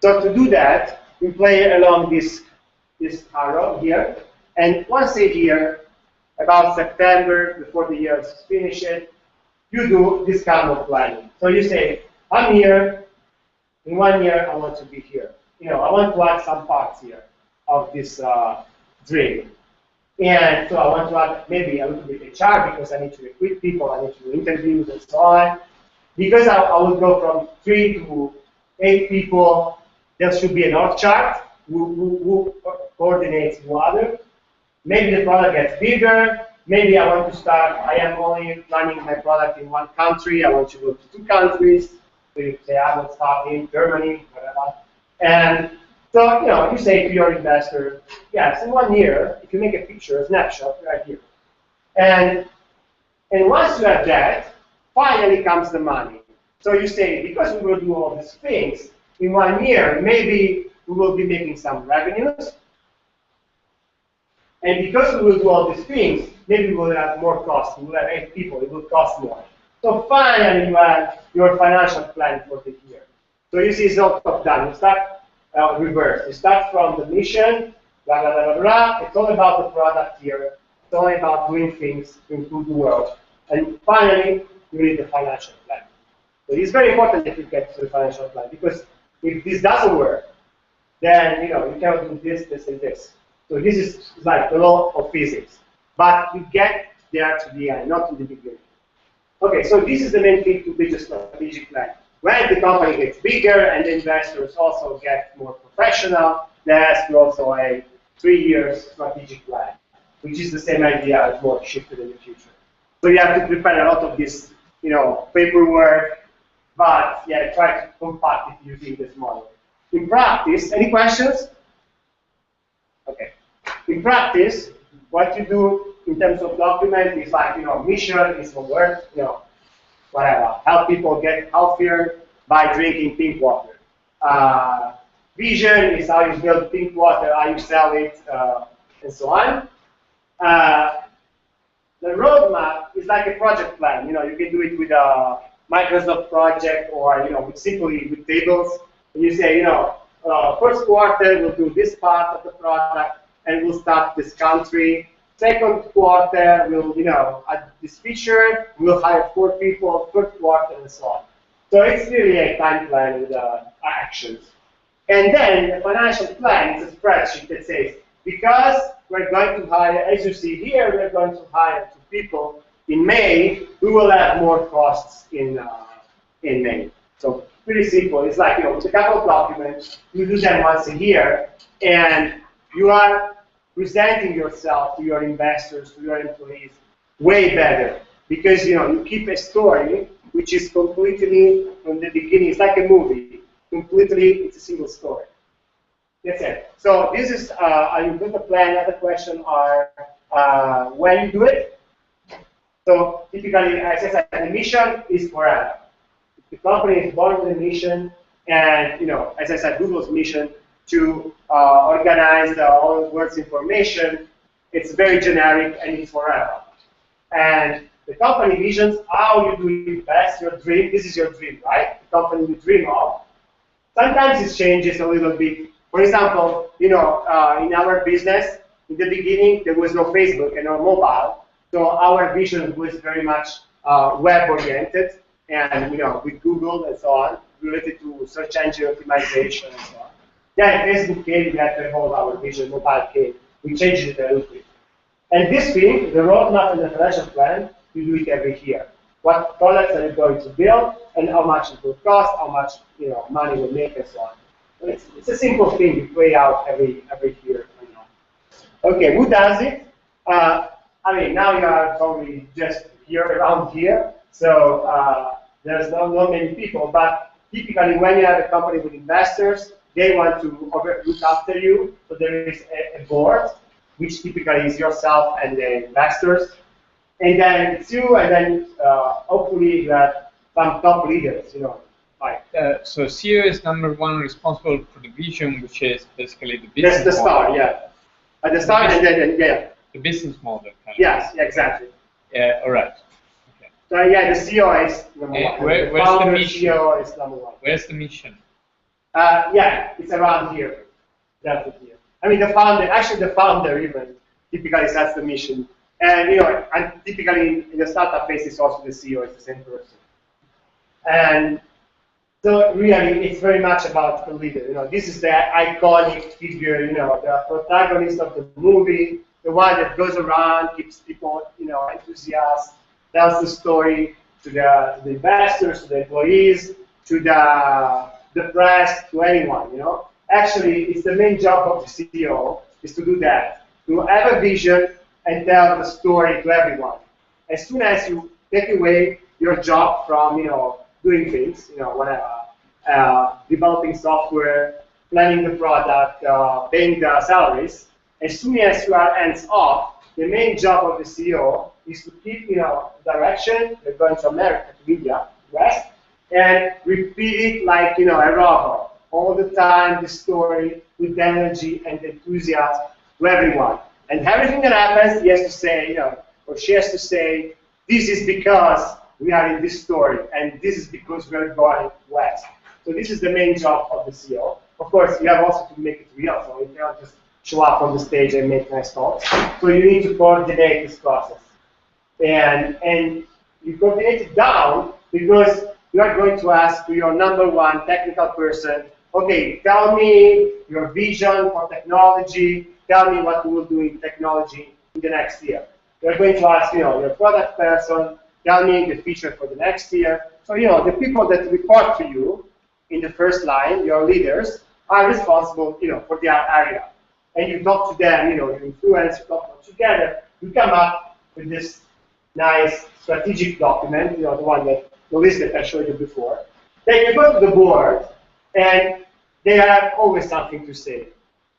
So to do that, we play along this arrow here. And once a year, about September, before the year is finished, you do this kind of planning. So you say, I'm here. In 1 year, I want to be here. I want to add some parts here of this dream. And so I want to add maybe a little bit HR, because I need to recruit people, I need to do interviews and so on. Because I would go from 3 to 8 people, there should be an org chart who coordinates the other. Maybe the product gets bigger. Maybe I want to start, I am only running my product in 1 country. I want to go to 2 countries. So you say, I will start in Germany, whatever. And so, you say to your investor, yes, in 1 year, if you make a picture, a snapshot right here. And once you have that, finally comes the money. So you say, because we will do all these things, in 1 year, maybe we will be making some revenues. And because we will do all these things, maybe we will have more costs. We will have 8 people, it will cost more. So finally, you have your financial plan for the year. So you see, it's not top-down. You start reverse. You start from the mission, blah, blah, blah, blah, blah. It's all about the product here. It's all about doing things to improve the world. And finally, you need the financial plan. So it's very important that you get to the financial plan, because if this doesn't work, then you cannot do this, this, and this. So this is like the law of physics. But you get there to the end, not to the beginning. Okay, so this is the main thing to build a strategic plan. When the company gets bigger and the investors also get more professional, they ask you also a 3-year strategic plan, which is the same idea as more shifted in the future. So you have to prepare a lot of this, paperwork, but yeah, try to compact it using this model. In practice, any questions? Okay. In practice, what you do in terms of document is like, mission is for work, whatever. Help people get healthier by drinking pink water. Vision is how you build pink water, how you sell it, and so on. The roadmap is like a project plan. You can do it with a Microsoft project, or simply with tables. And you say, first quarter we'll do this part of the product, and we'll start this country. Second quarter, we'll, add this feature, we'll hire 4 people, third quarter, and so on. So it's really a time plan with actions. And then the financial plan is a spreadsheet that says, because we're going to hire, as you see here, we're going to hire 2 people in May, we will have more costs in May. So pretty simple. It's like, with a couple of documents, you do them once a year, and you are presenting yourself to your investors, to your employees, way better. Because, you keep a story which is completely, from the beginning, it's like a movie. Completely, it's a single story. That's it. So this is how you build a plan. Other question are when you do it. So typically, as I said, the mission is forever. The company is born with a mission, and as I said, Google's mission to organize all the world's information. It's very generic and it's forever. And the company visions how you do it best, your dream. This is your dream, right? The company you dream of. Sometimes it changes a little bit. For example, in our business, in the beginning, there was no Facebook and no mobile. So our vision was very much web-oriented, and with Google and so on, related to search engine optimization and so on. Then Facebook came, we had to evolve our vision, mobile came. We changed it a little bit. And this week, the roadmap and the financial plan, you do it every year. What products are you going to build, and how much it will cost, how much money will make, and so on. So it's a simple thing you play out every year. Okay, who does it? I mean, now you are probably just here around here, so there's not many people. But typically, when you have a company with investors, they want to look after you. So there is a board, which typically is yourself and the investors. And then it's you, and then hopefully you have some top leaders, like. So CEO is #1 responsible for the vision, which is basically the business. That's the start, yeah. At the start, and then yeah. The business model. Yes, exactly. Yeah, all right. Okay. So yeah, the CEO is #1. Where's the mission? CEO is #1. Where's the mission? Yeah, it's around here. Definitely. I mean, the founder even typically sets the mission. And and typically in the startup phase, it's also the CEO, it's the same person. And so really, it's very much about the leader. This is the iconic figure, the protagonist of the movie, the one that goes around, keeps people, enthusiastic, tells the story to the investors, to the employees, to the press, to anyone. Actually, it's the main job of the CEO is to do that, to have a vision and tell the story to everyone. As soon as you take away your job from, doing things, whatever, developing software, planning the product, paying the salaries, as soon as you are hands off, the main job of the CEO is to keep, direction, we're going to America, to India, West, and repeat it like, a robot. All the time, the story with energy and enthusiasm to everyone. And everything that happens, he has to say, or she has to say, this is because we are in this story, and this is because we're going west. So this is the main job of the CEO. Of course, you have also to make it real, so you cannot just show up on the stage and make nice talks. So you need to coordinate this process. And you coordinate it down because you are going to ask to your #1 technical person, okay, tell me your vision for technology, tell me what we will do in technology in the next year. You're going to ask, your product person, tell me the feature for the next year. So, the people that report to you in the first line, your leaders, are responsible, for their area. And you talk to them, you influence, you talk together, you come up with this nice strategic document, the one that, the list that I showed you before. Then you go to the board, and they have always something to say,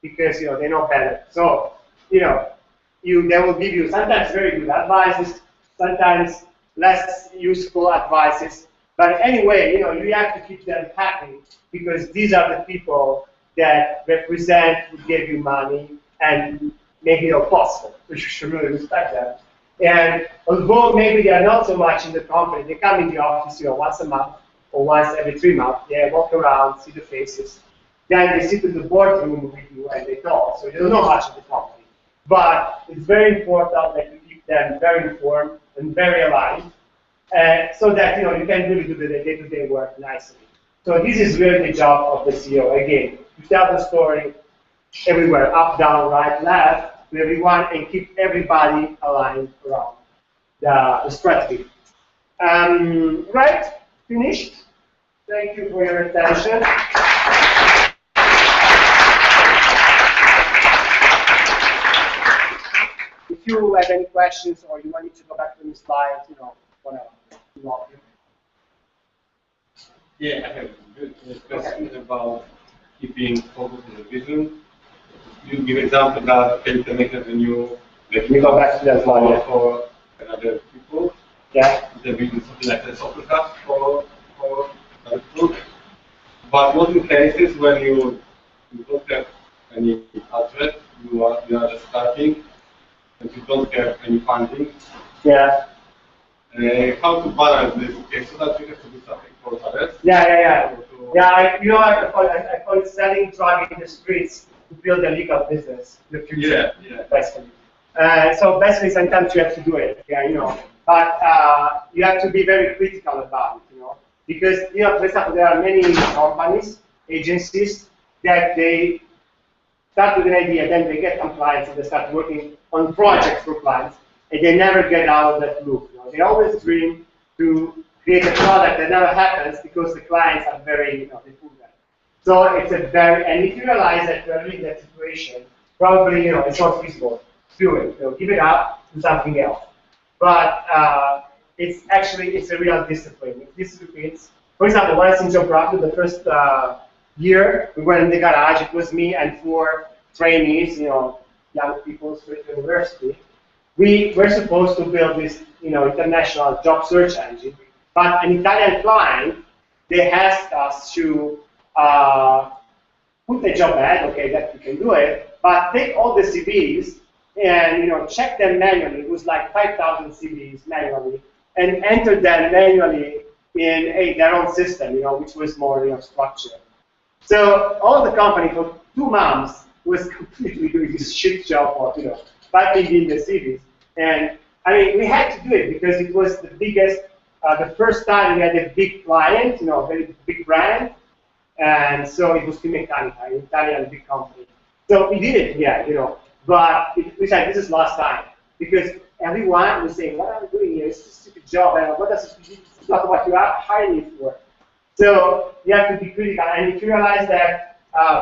because they know better. So they will give you sometimes very good advices, sometimes less useful advices. But anyway, you have to keep them happy because these are the people that represent, who gave you money and make it all possible. So you should really respect them. And although maybe they are not so much in the company, they come in the office once a month or once every 3 months. They walk around, see the faces. Then they sit in the boardroom with you and they talk. So they don't know much of the company. But it's very important that you keep them very informed and very aligned, so that you can really do the day-to-day work nicely. So this is really the job of the CEO. Again, to tell the story everywhere, up, down, right, left, to everyone, and keep everybody aligned around the strategy. Right? Finished? Thank you for your attention. If you have any questions or you want me to go back to the slides, whatever. Yeah, I have a question about keeping focus on the vision. You give example that you can make a new. Let me go back to that slide for other people. Yeah. The vision something like a software hub for other people. But what in cases when you don't have any budget, you are just starting, and you don't have any funding. Yeah. How to balance this? Okay, so that you have to do something for others. Yeah. Yeah, you know, I call it selling drug in the streets to build a legal business in the future. Yeah. Basically. So basically, sometimes you have to do it. Yeah, you know, but you have to be very critical about it. You know, because you know, for example, there are many companies, agencies that they start with an idea, then they get compliance, and they start working on projects for clients, and they never get out of that loop. You know? They always dream to create a product that never happens because the clients are very, you know, they pull that. So it's a very, and if you realize that you're in that situation, probably, you know, it's not feasible. Do it. You know, give it up, do something else. But it's actually, it's a real discipline. If this repeats, for example, when I was in job practice, the first year, we went in the garage, it was me and 4 trainees, you know, young people straight to university. We were supposed to build this, you know, international job search engine, but an Italian client, they asked us to put the job ad, okay, that we can do it, but take all the CVs and, you know, check them manually. It was like 5,000 CVs manually, and enter them manually in their own system, you know, which was more, you know, structured. So all the company for 2 months was completely doing this shit job of, you know, typing in the CVs. And I mean, we had to do it because it was the biggest, the first time we had a big client, you know, a very big brand. And so it was Finmeccanica, an Italian big company. So we did it, yeah, you know, but we said this is last time because everyone was saying, what are you doing here? It's just a stupid job. And what does it's not what you are hiring for. So you have to be critical, and if you realize that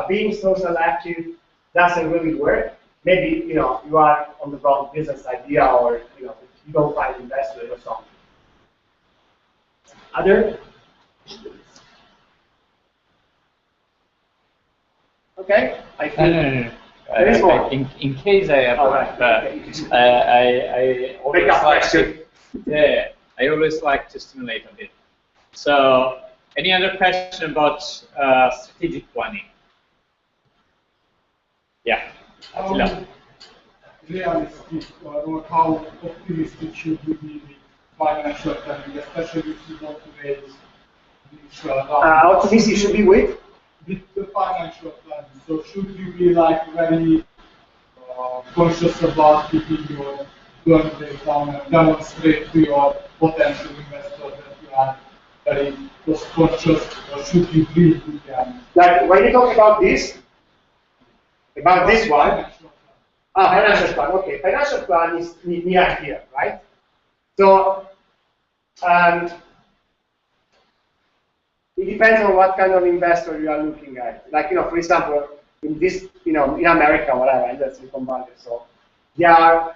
being so selective doesn't really work, maybe you know you are on the wrong business idea, or you know you don't find investors or something. Other? Okay. No. There is more. In case I have one, I always like to, yeah, I always like to stimulate a bit. So, any other question about strategic planning? Yeah. Realistic, or how optimistic should we be with financial planning, especially if you want to raise initial Optimistic should be with the financial planning. So should you be like very conscious about keeping your burn rate down and demonstrate to your potential investors that you are very cost conscious, or should you breathe with them? like when you talk about this one. Financial plan. Okay, financial plan is near here, right? So it depends on what kind of investor you are looking at. Like, you know, for example, in this, you know, in America, whatever, and that's Silicon Valley, so they are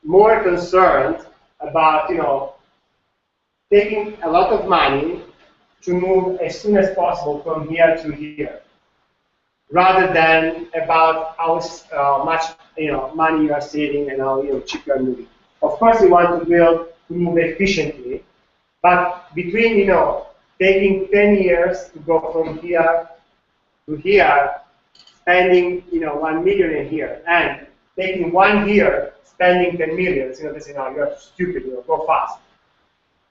more concerned about, you know, taking a lot of money to move as soon as possible from here to here, rather than about how much, you know, money you are saving and how, you know, cheap you are moving. Of course, we want to move efficiently, but between, you know, taking 10 years to go from here to here, spending, you know, 1 million a year, and taking 1 year, spending 10 million, you know, they say, no, you're stupid, you know, go fast.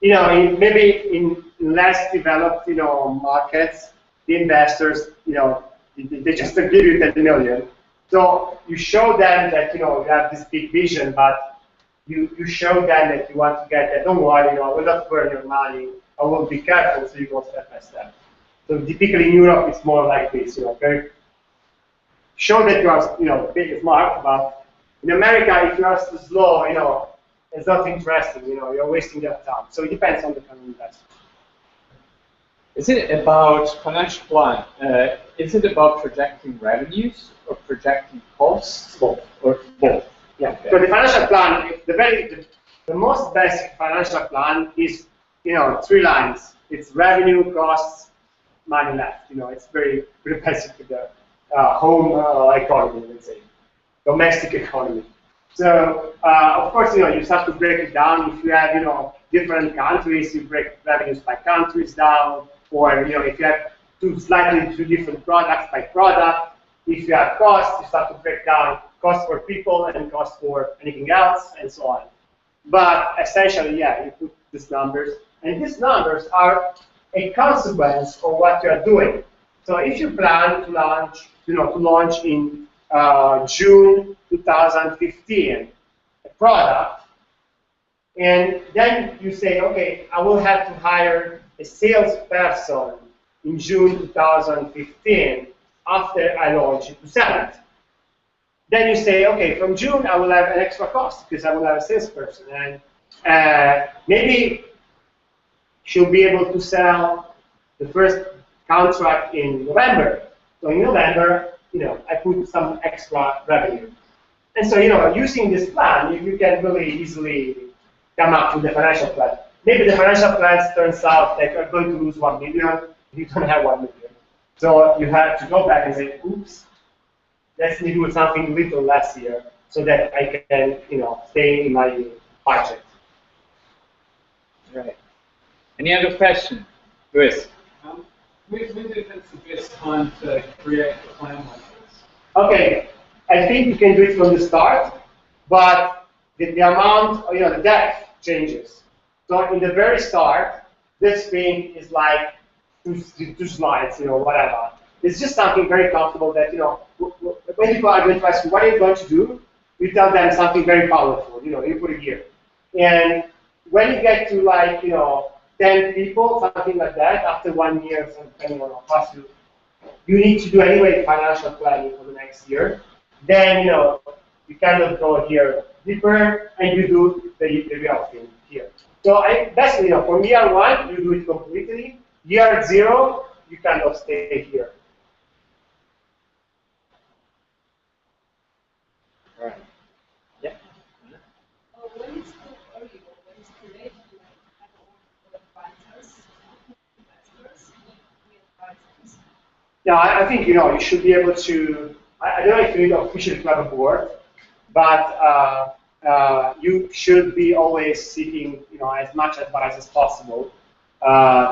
You know, maybe in less developed, you know, markets, the investors, you know, they just give you 10 million. So you show them that, you know, you have this big vision, but you show them that you want to get that. Don't worry, you know, I will not burn your money. I will be careful, so you go step by step. So typically in Europe, it's more like this, you know, very show that you are, you know, big smart, but in America, if you are too slow, you know, it's not interesting, you know, you're wasting your time. So it depends on the kind of investor. Is it about financial plan? Is it about projecting revenues or projecting costs? Both. Or both? Yeah. Okay. So the financial plan, the most basic financial plan is, you know, 3 lines. It's revenue, costs, money left. You know, it's very basic to the home economy, let's say, domestic economy. So of course, you know, you start to break it down. If you have, you know, different countries, you break revenues by countries down, or, you know, if you have slightly two different products by product. If you have costs, you start to break down cost for people and cost for anything else, and so on. But essentially, yeah, you put these numbers, and these numbers are a consequence of what you are doing. So if you plan to launch, to launch in June 2015 a product, and then you say, okay, I will have to hire a salesperson in June 2015 after I launch it to sell it. Then you say, okay, from June I will have an extra cost because I will have a salesperson, and maybe she'll be able to sell the first contract in November. So in November, I put some extra revenue. And so, using this plan, you can really easily come up with the financial plan. Maybe the financial plan turns out that you're going to lose 1 million, you don't have 1 million. So you have to go back and say, oops, let me do something little less here so that I can, stay in my budget. Right. Any other question? Luis? When do you think it's the best time to create a plan like this? Okay, I think you can do it from the start, but the amount, the depth changes. So in the very start, this thing is like two slides, whatever. It's just something very comfortable that, when people are going to ask you, what are you going to do? You tell them something very powerful, you put it here. And when you get to like, 10 people, something like that, after 1 year, depending on how fast you need to do anyway financial planning for the next year. Then, you kind of go here deeper and you do the real thing here. So basically, from year 1, you do it completely. Year 0, you kind of stay here. All right. Yeah. When it's too early or when it's too late to have a work with advisors, investors, with advisors? Yeah, I think you should be able to. I don't know if you need officially to have a board, but you should be always seeking as much advice as possible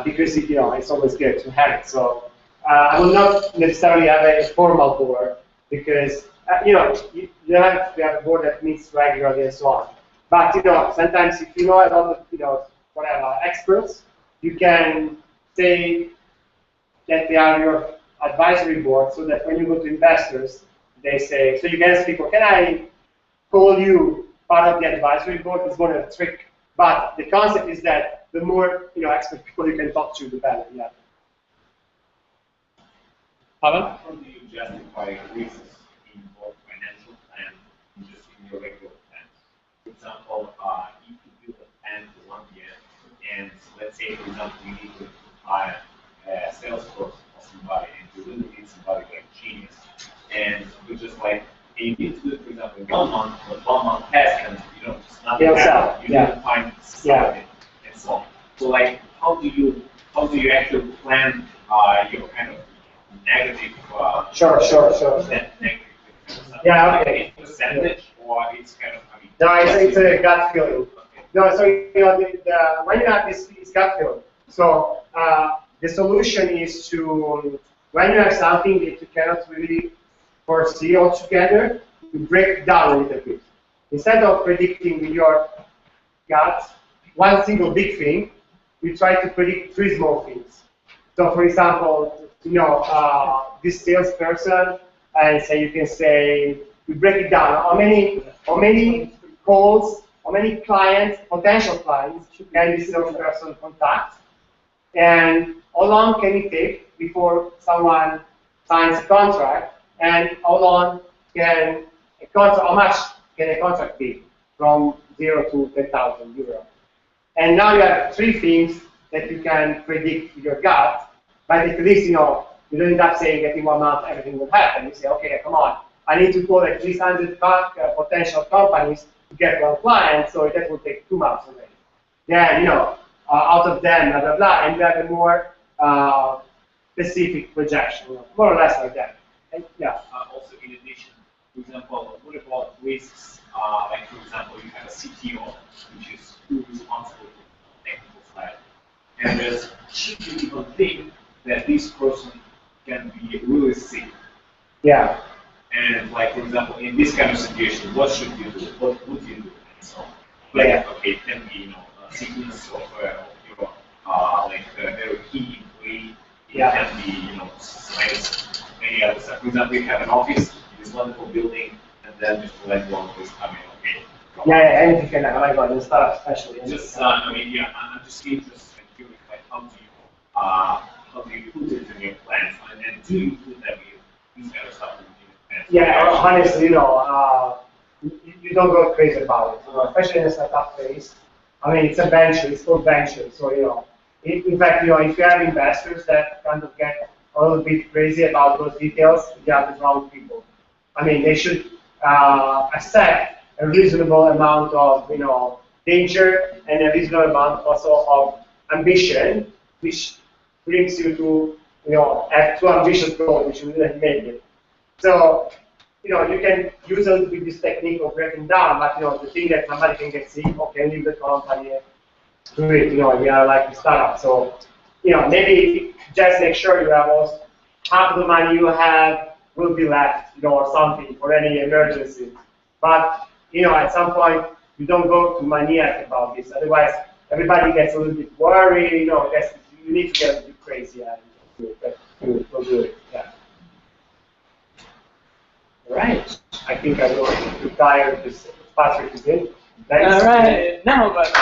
because it's always good to have it. So I will not necessarily have a formal board because you don't have to have a board that meets regularly and so on. But sometimes if you know a lot of whatever experts, you can say that they are your advisory board, so that when you go to investors, they say, so you can ask people, can I call you part of the advisory board? It's more a trick. But the concept is that the more expert people you can talk to, the better. Yeah. Pavel? How do you justify risks in both financial and just in your regular plans? For example, if you build a plan for 1 year, and let's say, for example, you need to hire a salesperson or somebody, and you really need somebody like genius, and you just like, you need to do it, for example, in 1 month, but 1 month passed, and just nothing happened. You didn't find something, and so on. So like, how do you actually plan your kind of negative? Sure. Negative. Yeah, okay. Percentage, or it's kind of, No, it's a gut feeling. Okay. No, so when you have this gut feeling, so the solution is to, when you have something that you cannot really foresee altogether, you break it down a little bit. Instead of predicting with your gut one single big thing, we try to predict 3 small things. So, for example, this salesperson, and say you can say, we break it down. How many calls, how many clients, potential clients, can this salesperson contact? And how long can it take before someone signs a contract? And how long can a contract? How much can a contract be from 0 to 10,000 euros? And now you have 3 things that you can predict with your gut, but at least you don't end up saying that in 1 month everything will happen. You say, okay, come on, I need to call at least 100 potential companies to get 1 client, so that will take 2 months already. Then out of them, blah blah blah, and you have a more specific projection, more or less like that. And, yeah. Also, in addition, for example, what about risks? Like, for example, you have a CTO, which is responsible for the technical side, and there's should you even think that this person can be really sick? Yeah. And like, for example, in this kind of situation, what should you do? What would you do? And so, like, okay, it can be sickness of your like very key example, you have an office, this wonderful building, and then just to let one who's coming, okay. Yeah, anything can happen. Like in startup especially. Just, I mean, yeah, I'm just interested in hearing like how do you put it in your plans, and do you put that in this kind of stuff in your plans? Yeah, honestly, you don't go crazy about it, especially in a startup phase. I mean, it's a venture, it's called venture, so in fact, if you have investors that kind of get a little bit crazy about those details, you have the wrong people. I mean, they should accept a reasonable amount of danger and a reasonable amount also of ambition, which brings you to have too ambitious goals, which you wouldn't make it. So you can use a little bit this technique of breaking down, but the thing that somebody can get sick, okay, leave the company, do it, you are like a startup. So maybe just make sure you have also half of the money you have will be left, or something for any emergency. But at some point you don't go to maniac about this. Otherwise, everybody gets a little bit worried. You need to get a bit crazy and do it. But we'll do it. Yeah. All right. I think I will retire because Patrick is in. Thanks. All right. No, but.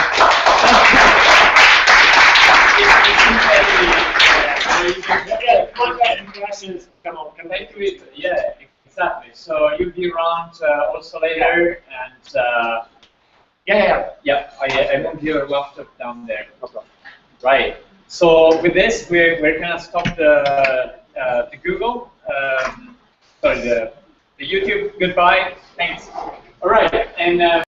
Questions. Come on. Come Thank you. Yeah, exactly. So you'll be around also later, and yeah. I moved your laptop down there. No problem. Right. So with this, we're gonna stop the Google, sorry, the YouTube. Goodbye. Thanks. All right, and.